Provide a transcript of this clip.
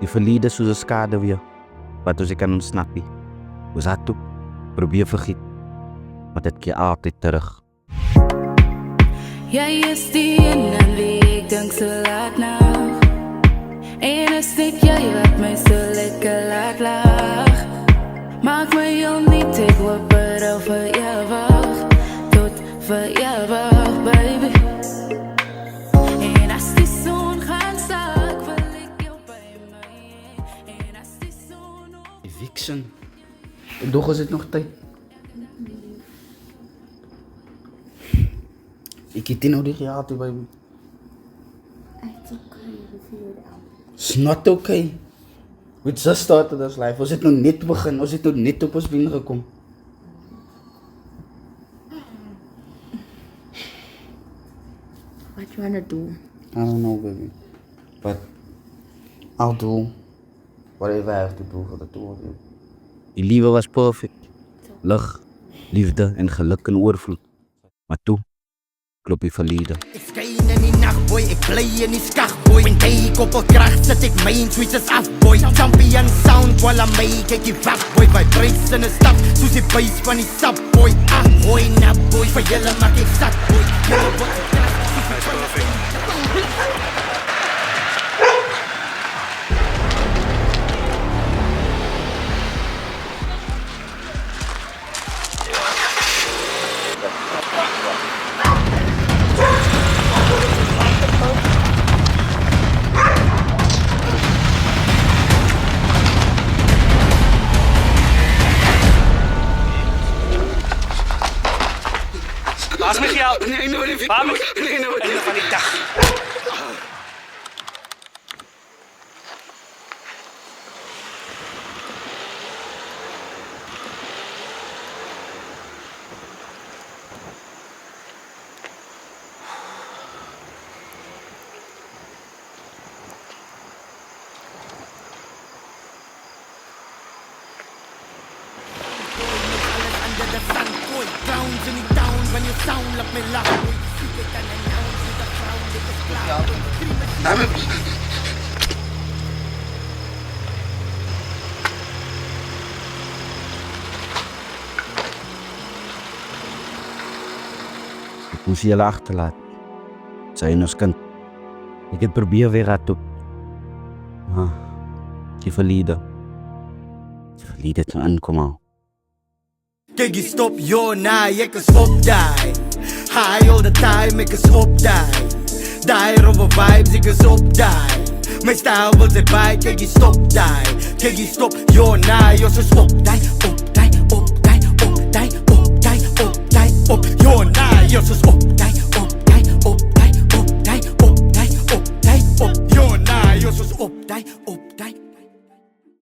Die verlede soos 'n skaduwee wat ons nie kan ontsnap nie. Ons het toe probeer vergiet, maar dit keer altyd terug. Jy is die een aan wie ek dink so laat nou. En is net jy wat my so lekker laat lag. Maak my jou niet, ek hoop het al vir jou wag. Tot vir jou wag, baby. En as die son gaan sak, wil ek jou by my. En as die son op... Eviction. Ek dog, is dit nog tyd? Ek het nou die gehad hier by my. It's okay, we figured it out. It's not okay. We just started ons life. Ons het nou net begin. Ons het nou net op ons been gekom. What you wanna do? I don't know, baby. But I'll do whatever I have to do for the two of you. Die liewe was perfect. Lig, liefde en geluk in oorvloed. Maar toe klop die verlede. Ek skyn in die nacht, boy, ek bly in die skag, boy. Met die koppelkracht sit ek my tweets af, boy. Champion sound, while I make ek give up, boy. Vibrates in 'n stap, soos die buis van die sap, boy. Boy, na boy, vir julle maak ek sat, boy. Julle word gekracht, soos die perfect. Laat my geld. Nee, nou nie. Waar moet Nee, nou nie. einde van die dag? Under the sun, boy. Grounds in the town, when you sound like me laugh, boy. You can announce with a crown, with a cloud, boy. Ek moes julle agterlaat. Sy en ons kind. Ek het probeer weerraad toe. Maar die verlede het nou inkom al. Kyk, jy stop, yo, nee, ek is op die. High all the time, ek is op die. Die rove vibes, ek is op die. My style wil sy by, kyk, jy stop die. Kyk, jy stop, yo, nee, ons is op die, op